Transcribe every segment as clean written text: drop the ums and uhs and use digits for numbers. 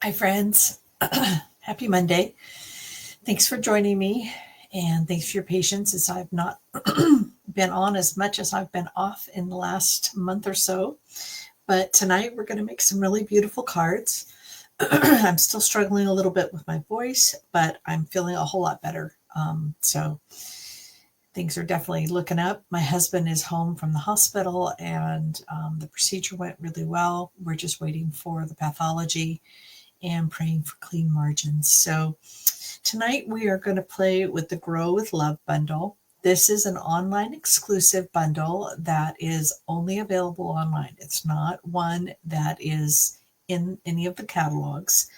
Hi, friends. Happy Monday. Thanks for joining me, and thanks for your patience as I've not been on as much as I've been off in the last month or so. But tonight we're going to make some really beautiful cards. I'm still struggling a little bit with my voice, but I'm feeling a whole lot better. So things are definitely looking up. My husband is home from the hospital, and the procedure went really well. We're just waiting for the pathology and praying for clean margins. So tonight we are going to play with the Grow with Love bundle. This is an online exclusive bundle that is only available online. It's not one that is in any of the catalogs.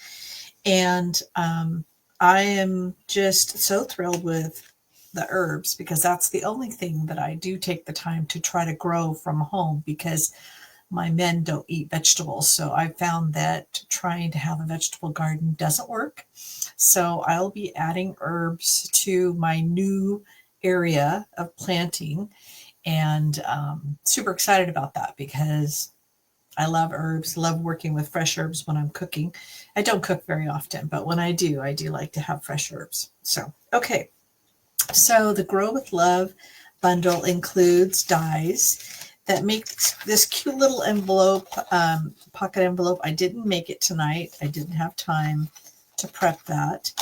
And I am just so thrilled with the herbs because that's the only thing that I do take the time to try to grow from home, because my men don't eat vegetables. So I found that trying to have a vegetable garden doesn't work. So I'll be adding herbs to my new area of planting, and super excited about that because I love herbs, love working with fresh herbs when I'm cooking. I don't cook very often, but when I do like to have fresh herbs. So, okay. So the Grow with Love bundle includes dies that make this cute little envelope, pocket envelope. I didn't make it tonight. I didn't have time to prep that.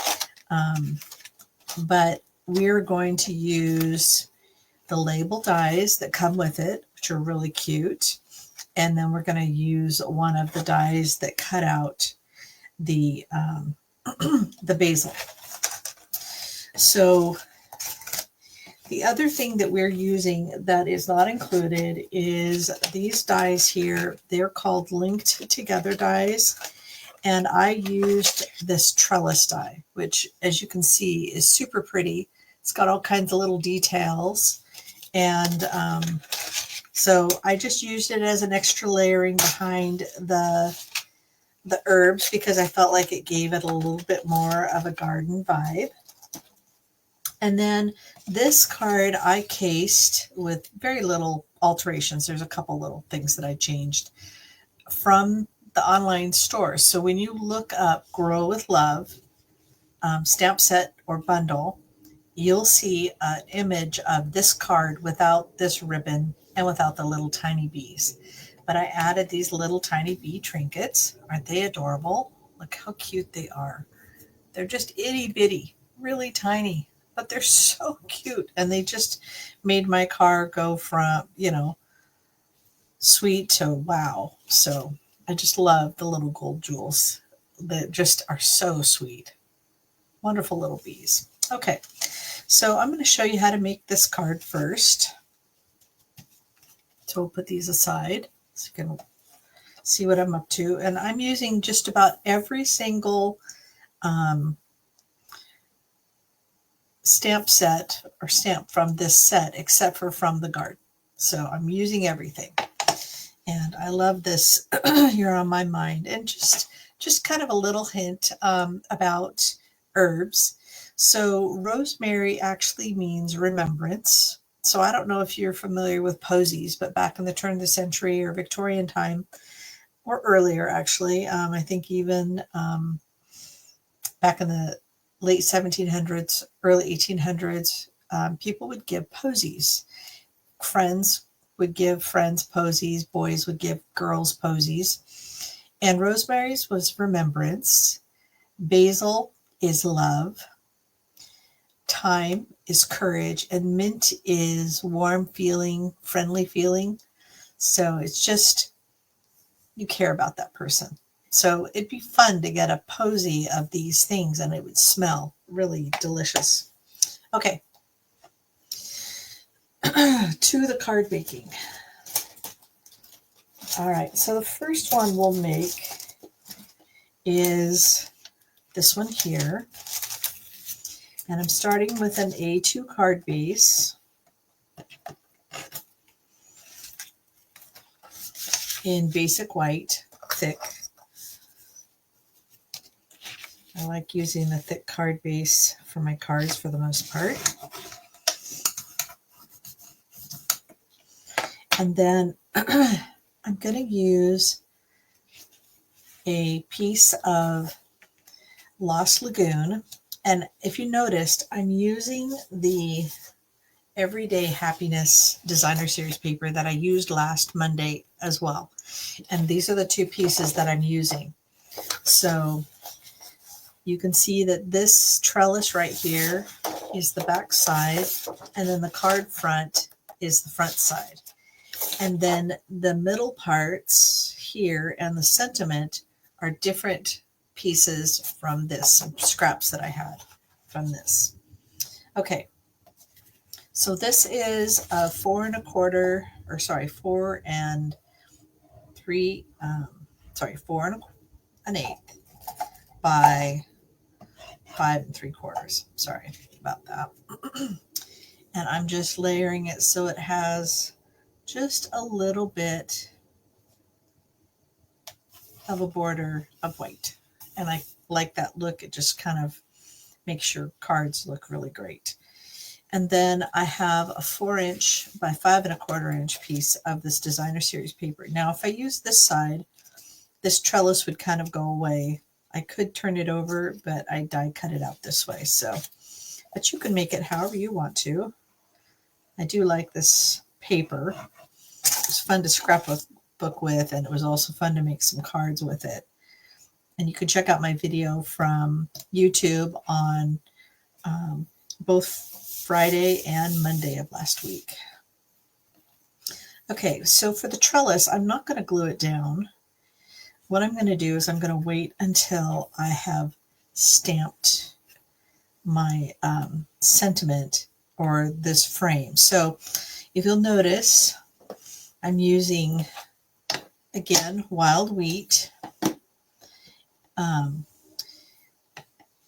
But we're going to use the label dies that come with it, which are really cute. And then we're going to use one of the dies that cut out the the basil. So the other thing that we're using that is not included is these dies here. They're called linked together dies. And I used this trellis die, which, as you can see, is super pretty. It's got all kinds of little details. And so I just used it as an extra layering behind the herbs because I felt like it gave it a little bit more of a garden vibe. And then this card I cased with very little alterations. There's a couple little things that I changed from the online store. So when you look up Grow with Love stamp set or bundle, you'll see an image of this card without this ribbon and without the little tiny bees. But I added these little tiny bee trinkets. Aren't they adorable? Look how cute they are. They're just itty bitty, really tiny, but they're so cute. And they just made my car go from, sweet to wow. So I just love the little gold jewels that just are so sweet. Wonderful little bees. Okay, so I'm going to show you how to make this card first. So we'll put these aside so you can see what I'm up to. And I'm using just about every single stamp set or stamp from this set except for from the garden. So I'm using everything. And I love this You're on My Mind. And just kind of a little hint about herbs. So rosemary actually means remembrance. So I don't know if you're familiar with posies, but back in the turn of the century or Victorian time, or earlier actually, I think even back in the late 1700s, early 1800s, people would give posies. Friends would give friends posies, boys would give girls posies. And rosemary's was remembrance, basil is love, thyme is courage, and mint is warm feeling, friendly feeling. So it's just you care about that person. So it'd be fun to get a posy of these things and it would smell really delicious. Okay, to the card making. All right, so the first one we'll make is this one here. And I'm starting with an A2 card base in basic white, thick. I like using the thick card base for my cards for the most part. And then I'm going to use a piece of Lost Lagoon. And if you noticed, I'm using the Everyday Happiness Designer Series paper that I used last Monday as well. And these are the two pieces that I'm using. So you can see that this trellis right here is the back side, and then the card front is the front side. And then the middle parts here and the sentiment are different pieces from this, some scraps that I had from this. Okay, so this is a 4 and 1/8 by 5 3/4. Sorry about that. And I'm just layering it so it has just a little bit of a border of white. And I like that look. It just kind of makes your cards look really great. And then I have a 4" by 5 1/4" piece of this Designer Series paper. Now, if I use this side, this trellis would kind of go away. I could turn it over, but I die cut it out this way. So, but you can make it however you want to. I do like this paper. It was fun to scrapbook with, and it was also fun to make some cards with it. And you can check out my video from YouTube on both Friday and Monday of last week. Okay, so for the trellis, I'm not going to glue it down. What I'm going to do is I'm going to wait until I have stamped my sentiment or this frame. So if you'll notice, I'm using, again, wild wheat.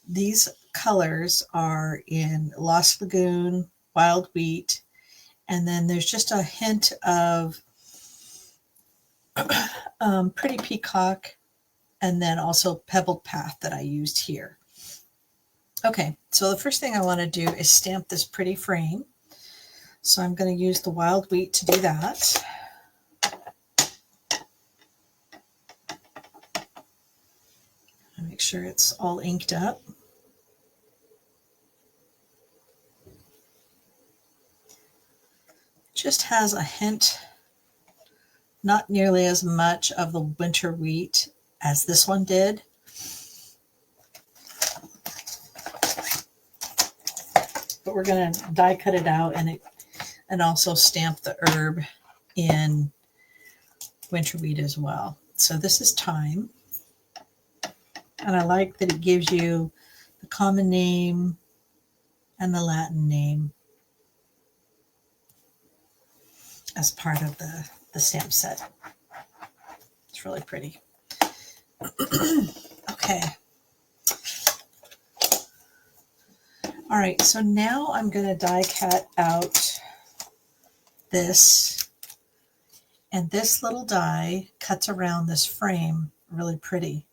These colors are in Lost Lagoon, wild wheat, and then there's just a hint of Pretty Peacock, and then also Pebbled Path that I used here. Okay, so the first thing I want to do is stamp this pretty frame. So I'm going to use the wild wheat to do that. Make sure it's all inked up. Just has a hint, not nearly as much of the winter wheat as this one did. But we're going to die cut it out and also stamp the herb in winter wheat as well. So this is thyme. And I like that it gives you the common name and the Latin name as part of the stamp set. It's really pretty. Okay. All right, so now I'm going to die cut out this. And this little die cuts around this frame really pretty.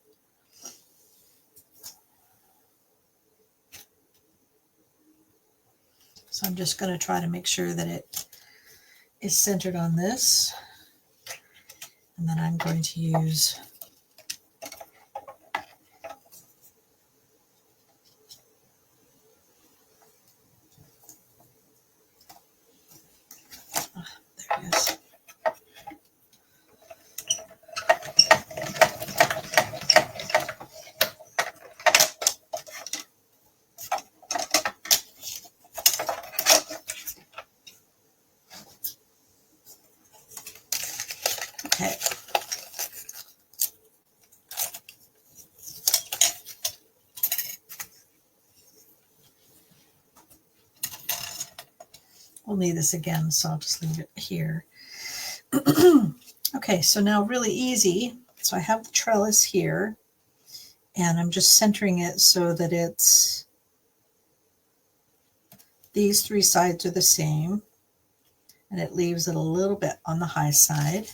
So I'm just going to try to make sure that it is centered on this. And then I'm going to use there it is. Okay. We'll need this again, so I'll just leave it here. Okay, so now really easy. So I have the trellis here, and I'm just centering it so that it's, these three sides are the same, and it leaves it a little bit on the high side.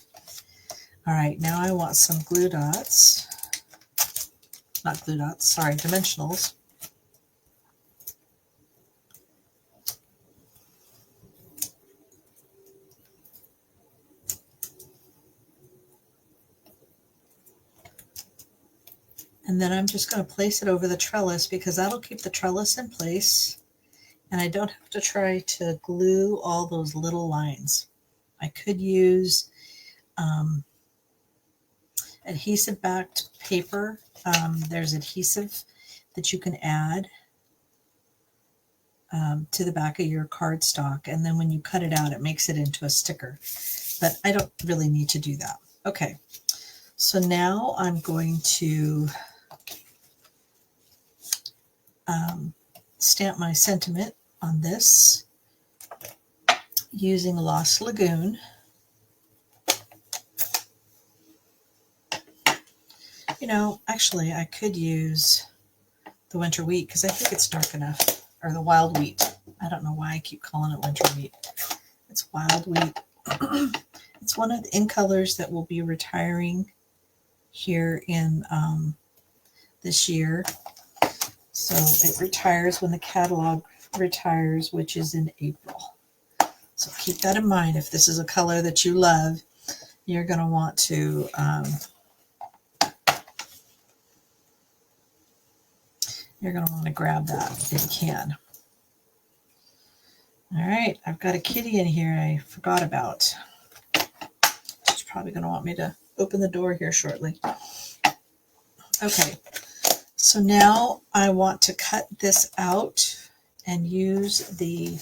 All right, now I want some glue dots. Not glue dots, sorry, dimensionals. And then I'm just going to place it over the trellis because that'll keep the trellis in place. And I don't have to try to glue all those little lines. I could use adhesive backed paper. There's adhesive that you can add to the back of your cardstock. And then when you cut it out, it makes it into a sticker. But I don't really need to do that. Okay, so now I'm going to stamp my sentiment on this using Lost Lagoon. You know, actually, I could use the winter wheat because I think it's dark enough, or the wild wheat. I don't know why I keep calling it winter wheat. It's wild wheat. It's one of the in colors that will be retiring here in this year. So it retires when the catalog retires, which is in April. So keep that in mind. If this is a color that you love, you're going to want to grab that if you can. All right, I've got a kitty in here I forgot about. She's probably going to want me to open the door here shortly. Okay, so now I want to cut this out and use the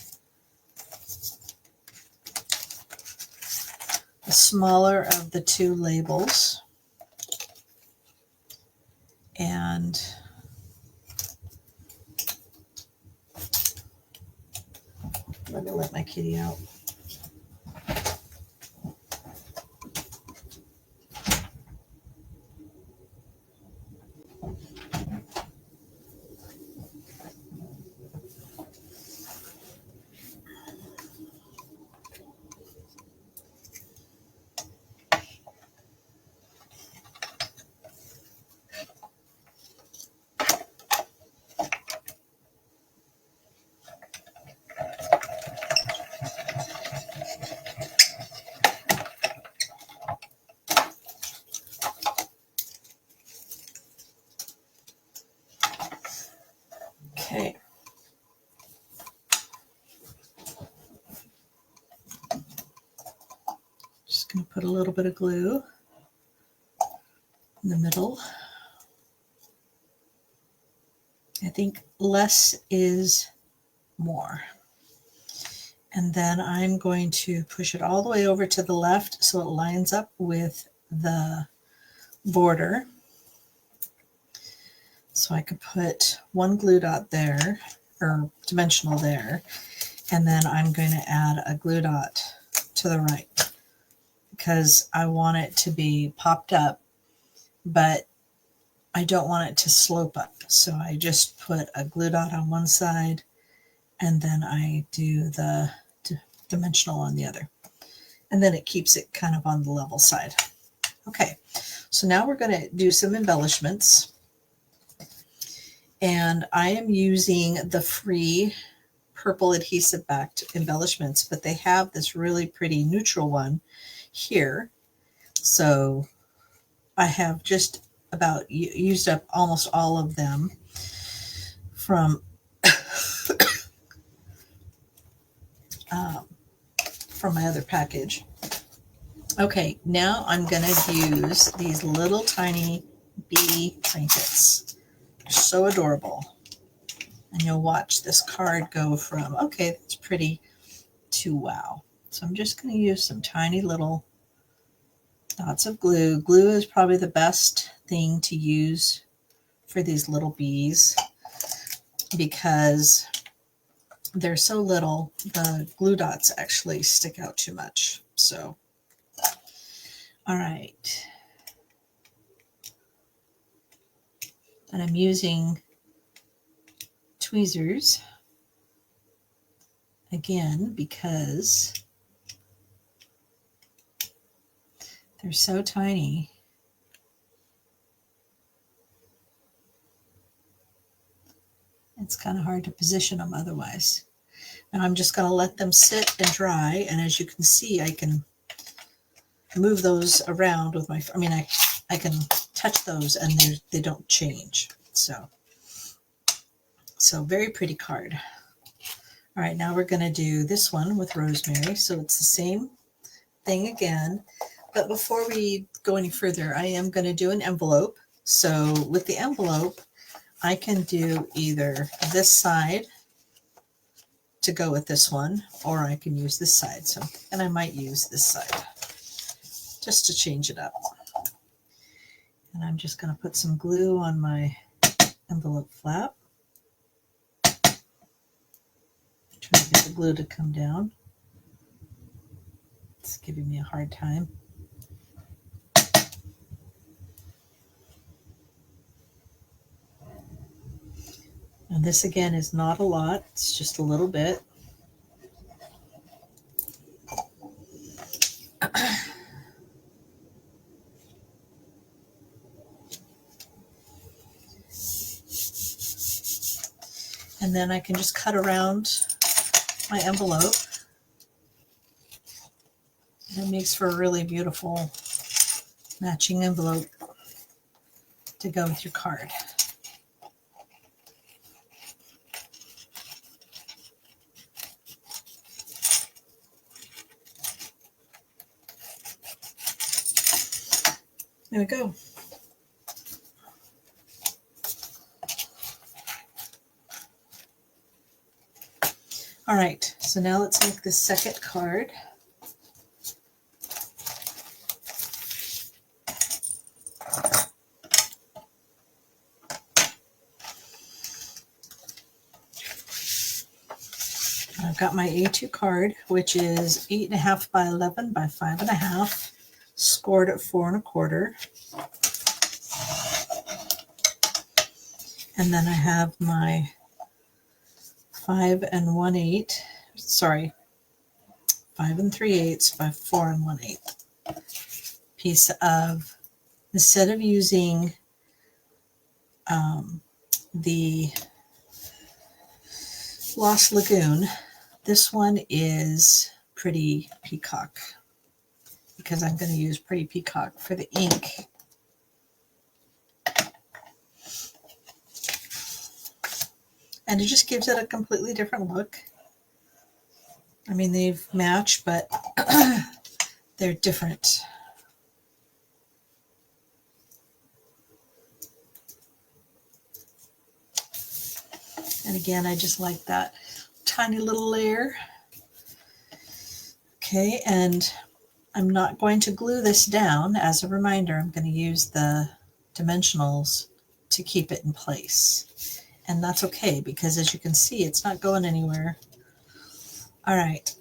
smaller of the two labels. And let me let my kitty out. Okay. Just going to put a little bit of glue in the middle. I think less is more. And then I'm going to push it all the way over to the left so it lines up with the border. So I could put one glue dot there, or dimensional there, and then I'm going to add a glue dot to the right because I want it to be popped up, but I don't want it to slope up. So I just put a glue dot on one side and then I do the dimensional on the other. And then it keeps it kind of on the level side. Okay, so now we're going to do some embellishments. And I am using the free purple adhesive backed embellishments, but they have this really pretty neutral one here. So I have just about used up almost all of them from from my other package. Okay, now I'm going to use these little tiny bee trinkets. They're so adorable. And you'll watch this card go from, okay, that's pretty, to wow. So I'm just going to use some tiny little dots of glue. Glue is probably the best thing to use for these little bees because they're so little, the glue dots actually stick out too much. So, all right. And I'm using tweezers again because they're so tiny. It's kind of hard to position them otherwise. And I'm just going to let them sit and dry. And as you can see, I can move those around with my, I can touch those and they don't change. So very pretty card. All right, now we're going to do this one with rosemary. So it's the same thing again. But before we go any further, I am going to do an envelope. So with the envelope, I can do either this side to go with this one, or I can use this side. So, and I might use this side just to change it up. And I'm just going to put some glue on my envelope flap. Try to get the glue to come down. It's giving me a hard time. And this again is not a lot, it's just a little bit. And then I can just cut around my envelope. It makes for a really beautiful matching envelope to go with your card. There we go. All right, so now let's make the second card. I've got my A2 card, which is 8.5 by 11 by 5.5, scored at 4 1/4. And then I have my 5 3/8 by 4 1/8 piece of, instead of using the Lost Lagoon, this one is Pretty Peacock, because I'm going to use Pretty Peacock for the ink. And it just gives it a completely different look. I mean, they've matched, but they're different. And again, I just like that tiny little layer. Okay, and I'm not going to glue this down. As a reminder, I'm going to use the dimensionals to keep it in place. And that's okay, because as you can see, it's not going anywhere. All right,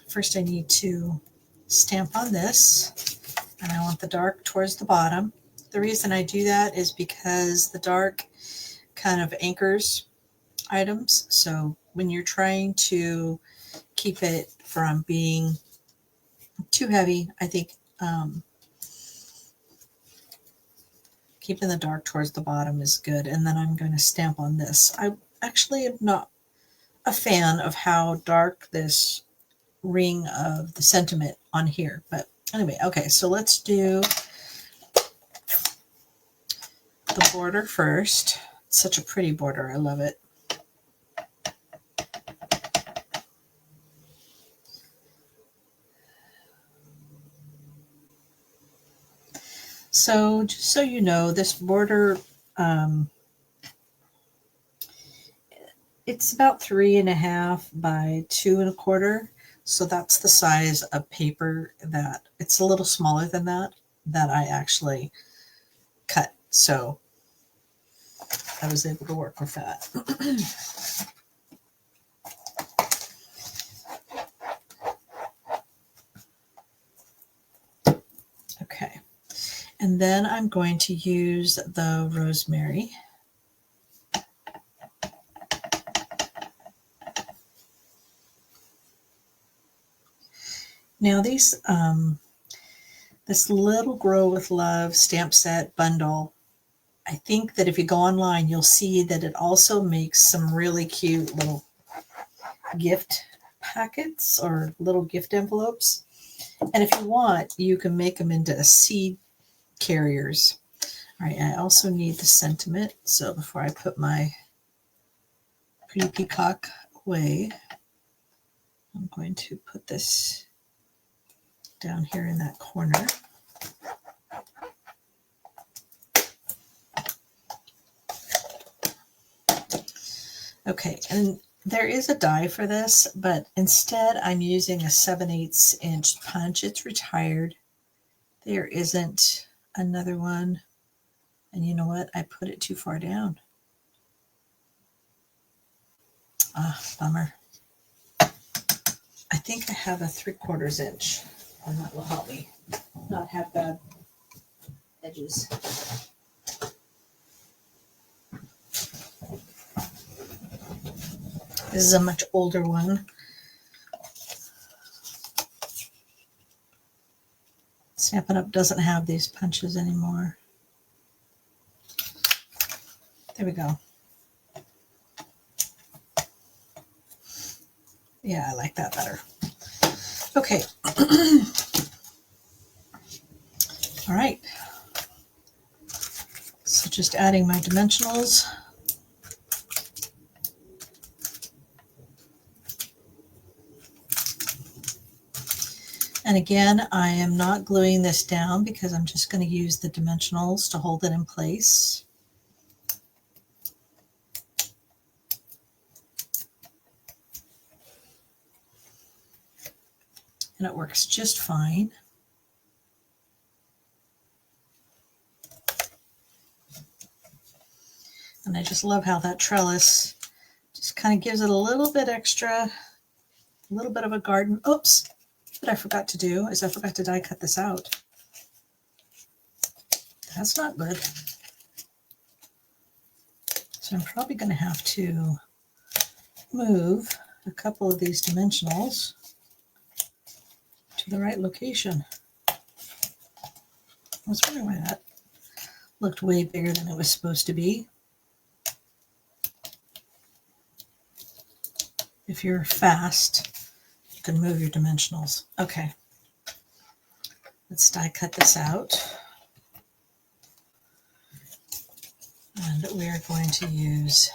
first I need to stamp on this, and I want the dark towards the bottom. The reason I do that is because the dark kind of anchors items. So when you're trying to keep it from being too heavy, I think keeping the dark towards the bottom is good. And then I'm going to stamp on this. I actually am not a fan of how dark this ring of the sentiment on here. But anyway, okay, so let's do the border first. It's such a pretty border. I love it. So just so you know, this border, it's about 3.5 by 2 1/4. So that's the size of paper that, it's a little smaller than that I actually cut. So I was able to work with that. Okay. And then I'm going to use the rosemary. Now these, this little Grow with Love stamp set bundle, I think that if you go online, you'll see that it also makes some really cute little gift packets or little gift envelopes. And if you want, you can make them into seed carriers. All right, I also need the sentiment. So before I put my pretty peacock away, I'm going to put this down here in that corner. Okay, and there is a die for this, but instead I'm using a 7/8 inch punch. It's retired. There isn't another one. And you know what? I put it too far down. Ah, bummer. I think I have a 3/4 inch, and that will help me not have bad edges. This is a much older one. Stampin' Up! Doesn't have these punches anymore. There we go. Yeah, I like that better. Okay. All right. So just adding my dimensionals. And again, I am not gluing this down because I'm just going to use the dimensionals to hold it in place. And it works just fine. And I just love how that trellis just kind of gives it a little bit extra, a little bit of a garden. Oops, what I forgot to do is I forgot to die cut this out. That's not good. So I'm probably going to have to move a couple of these dimensionals to the right location. I was wondering why that looked way bigger than it was supposed to be. If you're fast, you can move your dimensionals. Okay, let's die cut this out. And we are going to use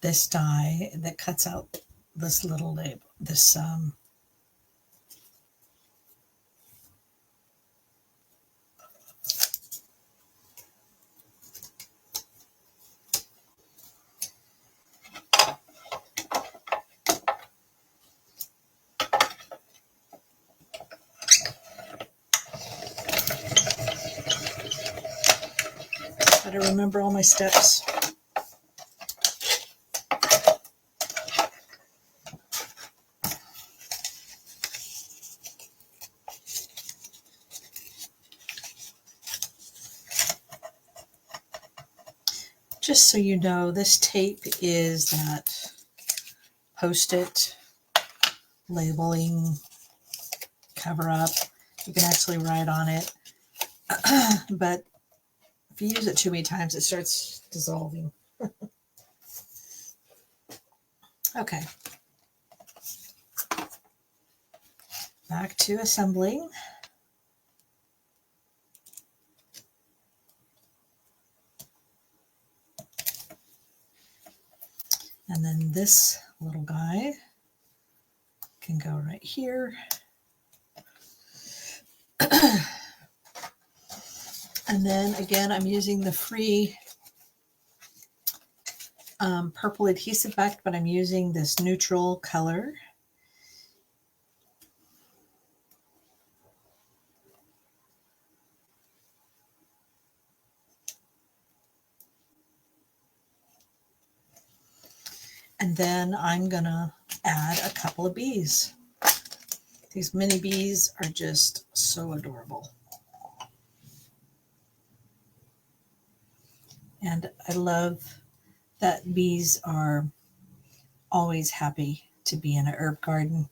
this die that cuts out this little label, this gotta remember all my steps. Just so you know, this tape is that Post-it labeling cover up. You can actually write on it, but if you use it too many times, it starts dissolving. Okay. Back to assembling. And then this little guy can go right here. And then again, I'm using the free purple adhesive back, but I'm using this neutral color. And then I'm gonna add a couple of bees. These mini bees are just so adorable. And I love that bees are always happy to be in an herb garden,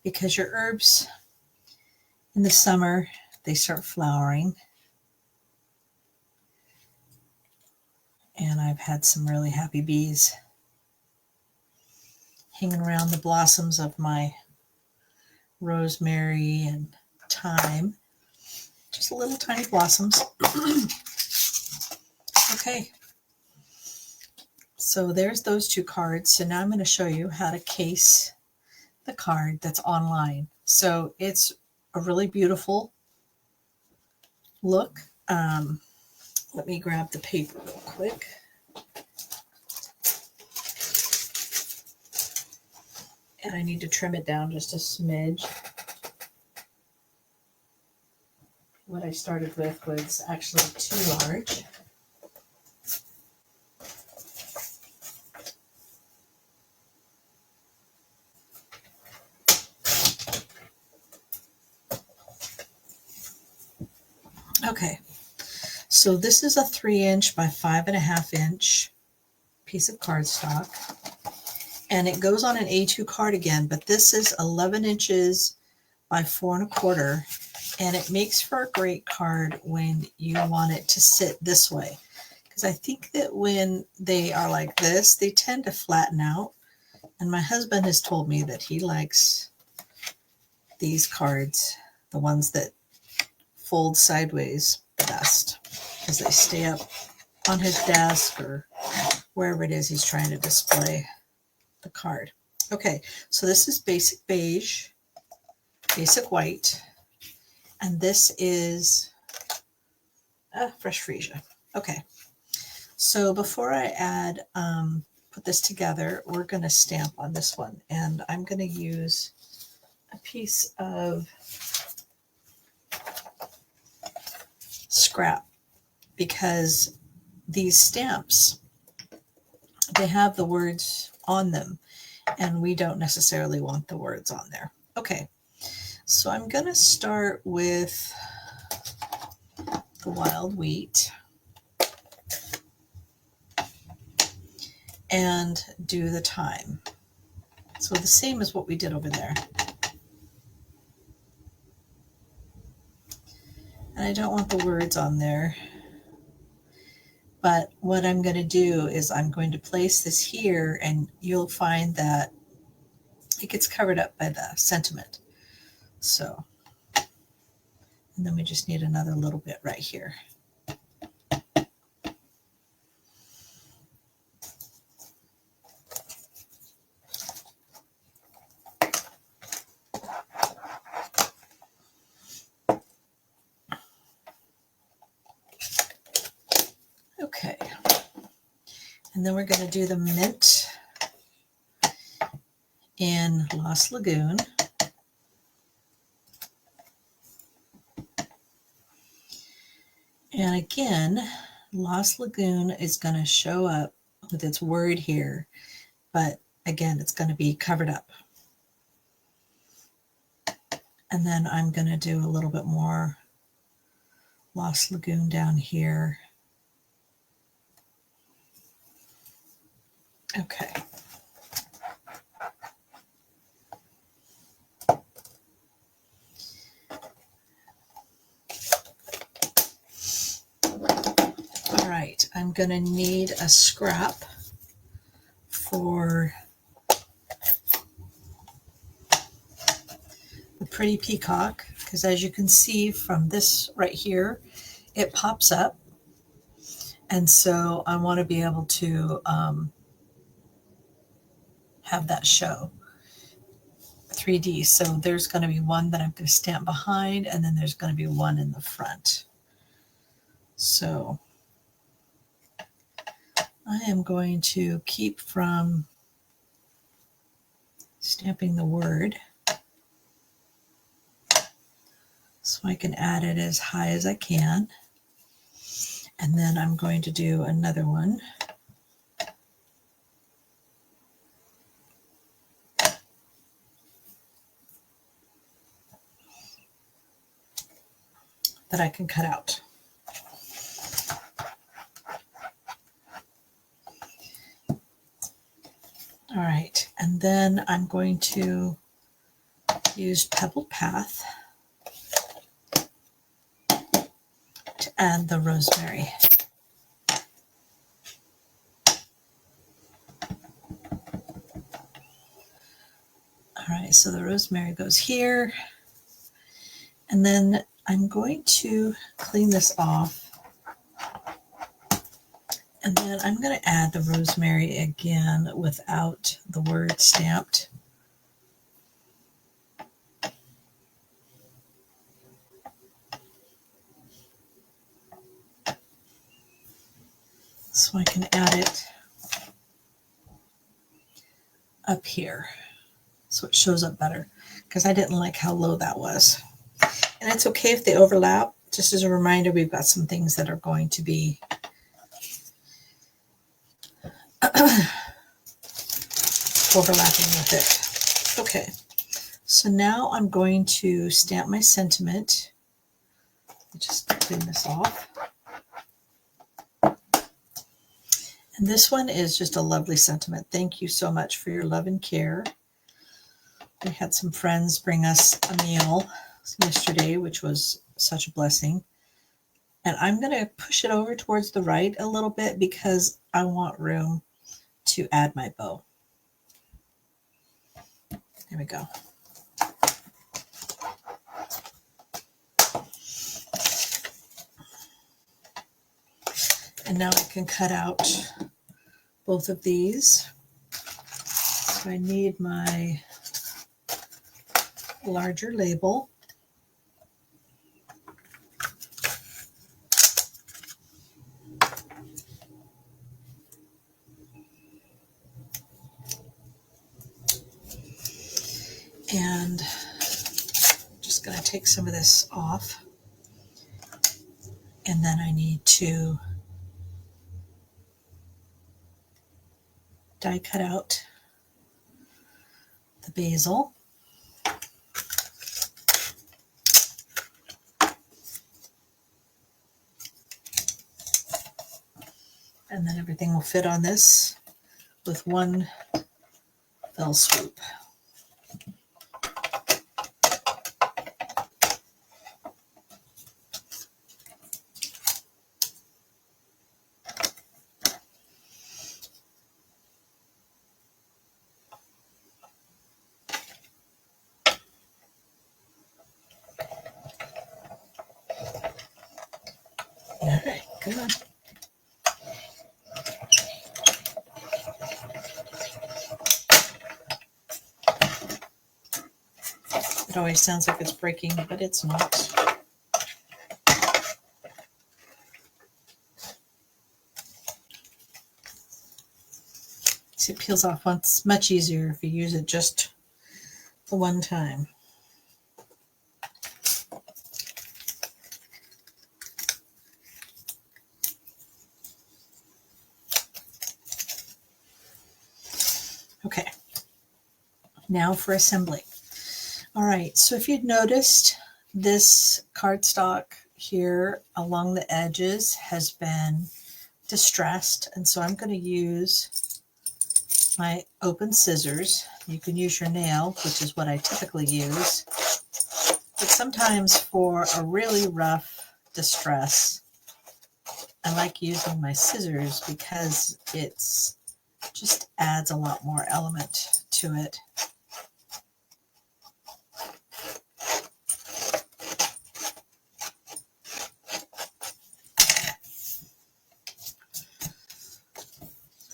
because your herbs in the summer, they start flowering. And I've had some really happy bees hanging around the blossoms of my rosemary and thyme. Just little tiny blossoms. Okay. So there's those two cards. So now I'm going to show you how to case the card that's online. So it's a really beautiful look. Let me grab the paper real quick. And I need to trim it down just a smidge. What I started with was actually too large. Okay, so this is a 3" by 5.5" piece of cardstock, and it goes on an A2 card again, but this is 11 inches by 4¼ and it makes for a great card when you want it to sit this way, because I think that when they are like this, they tend to flatten out, and my husband has told me that he likes these cards, the ones that fold sideways, the best, because they stay up on his desk or wherever it is he's trying to display the card. Okay, so this is basic beige, basic white, and this is fresh freesia. Okay, so before I put this together, we're going to stamp on this one, and I'm going to use a piece of scrap, because these stamps, they have the words on them, and we don't necessarily want the words on there. Okay, so I'm going to start with the wild wheat and do the thyme. So the same as what we did over there. And I don't want the words on there. But what I'm going to do is I'm going to place this here, and you'll find that it gets covered up by the sentiment. So, and then we just need another little bit right here. Okay. And then we're going to do the mint in Lost Lagoon. And again, Lost Lagoon is going to show up with its word here, but again, it's going to be covered up. And then I'm going to do a little bit more Lost Lagoon down here. Okay. All right, I'm going to need a scrap for the pretty peacock, because as you can see from this right here, it pops up. And so I want to be able to have that show 3D. So there's going to be one that I'm going to stamp behind, and then there's going to be one in the front. So I am going to keep from stamping the word, so I can add it as high as I can. And then I'm going to do another one. That I can cut out. All right, and then I'm going to use Pebbled Path to add the rosemary. All right, So the rosemary goes here. And then I'm going to clean this off. And then I'm going to add the rosemary again without the word stamped. So I can add it up here so it shows up better, because I didn't like how low that was. And it's okay if they overlap. Just as a reminder, we've got some things that are going to be overlapping with it. Okay, so now I'm going to stamp my sentiment. Just clean this off. And this one is just a lovely sentiment. Thank you so much for your love and care. We had some friends bring us a meal yesterday, which was such a blessing. And I'm going to push it over towards the right a little bit because I want room to add my bow. There we go. And now I can cut out both of these. So I need my larger label. And just going to take some of this off. And then I need to die cut out the basil. And then everything will fit on this with one fell swoop. All right, come on. It always sounds like it's breaking, but it's not. See, it peels off once, much easier if you use it just the one time. Okay, now for assembly. All right, so if you'd noticed, this cardstock here along the edges has been distressed, and so I'm going to use my open scissors. You can use your nail, which is what I typically use, but sometimes for a really rough distress, I like using my scissors because it's just adds a lot more element to it.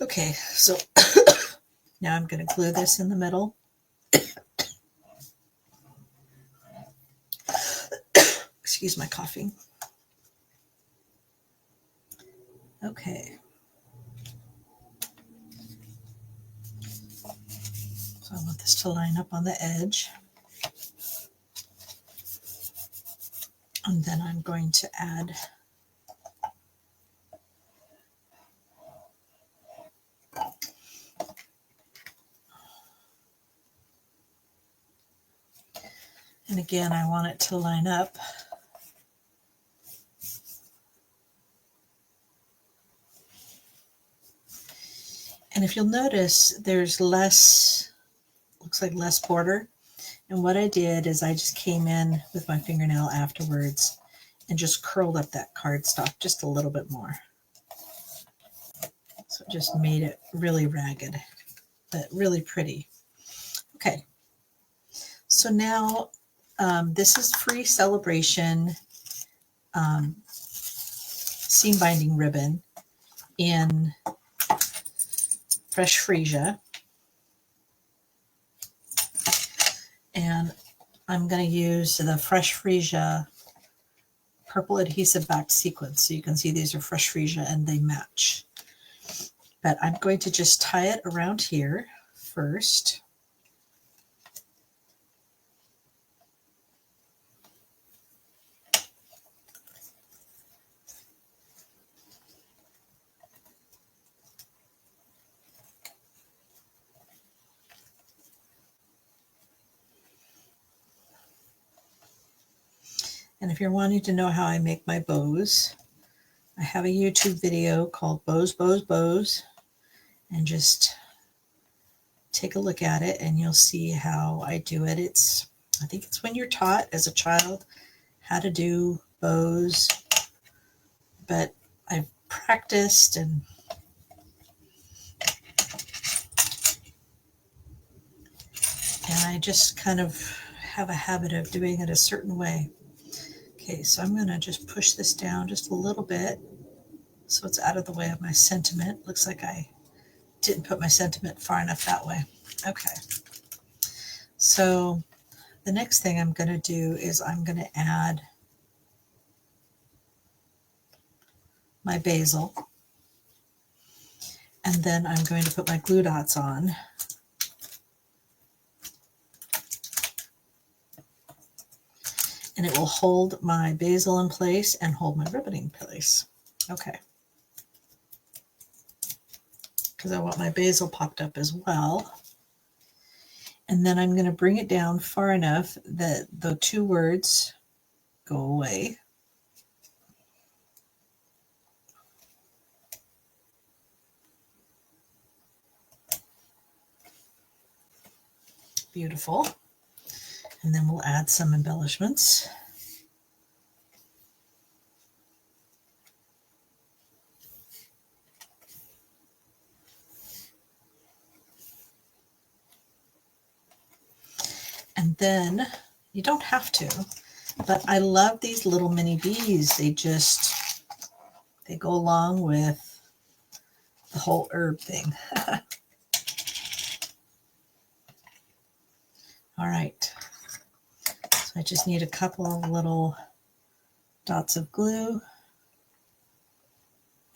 Okay, so now I'm going to glue this in the middle. Excuse my coughing. Okay. So I want this to line up on the edge. And then I'm going to add and again, I want it to line up. And if you'll notice, there's less, looks like less border. And what I did is I just came in with my fingernail afterwards and just curled up that cardstock just a little bit more. So it just made it really ragged, but really pretty. Okay. So now this is free celebration seam binding ribbon in fresh freesia. And I'm going to use the fresh freesia purple adhesive backed sequins. So you can see these are fresh freesia and they match. But I'm going to just tie it around here first. And if you're wanting to know how I make my bows, I have a YouTube video called Bows, Bows, Bows, and just take a look at it and you'll see how I do it. I think it's when you're taught as a child how to do bows, but I've practiced and I just kind of have a habit of doing it a certain way. Okay, so I'm going to just push this down just a little bit so it's out of the way of my sentiment. Looks like I didn't put my sentiment far enough that way. Okay, so the next thing I'm going to do is I'm going to add my basil, and then I'm going to put my glue dots on. And it will hold my basil in place and hold my ribboning in place. Okay. Because I want my basil popped up as well. And then I'm going to bring it down far enough that the two words go away. Beautiful. And then we'll add some embellishments. And then you don't have to, but I love these little mini bees. They go along with the whole herb thing. All right. So I just need a couple of little dots of glue,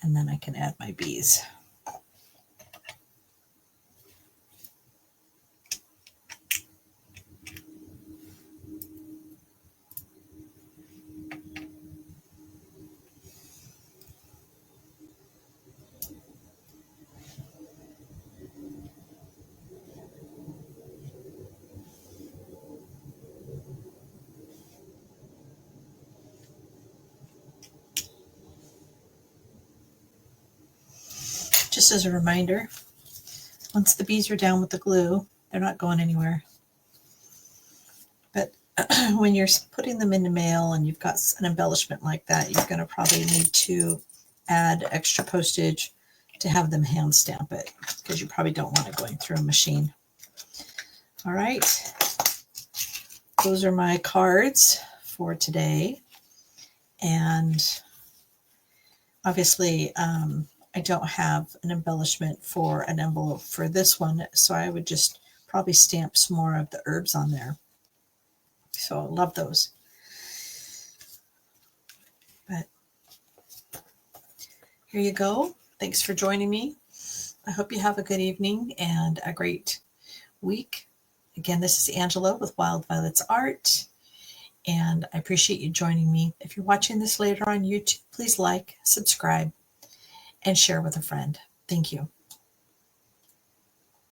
and then I can add my bees. Just as a reminder, once the bees are down with the glue, they're not going anywhere. But when you're putting them in the mail and you've got an embellishment like that, you're going to probably need to add extra postage to have them hand stamp it, because you probably don't want it going through a machine. All right, those are my cards for today. And obviously, I don't have an embellishment for an envelope for this one, so I would just probably stamp some more of the herbs on there. So I love those. But here you go. Thanks for joining me. I hope you have a good evening and a great week. Again, this is Angela with Wild Violets Art, and I appreciate you joining me. If you're watching this later on YouTube, please like, subscribe, and share with a friend. Thank you.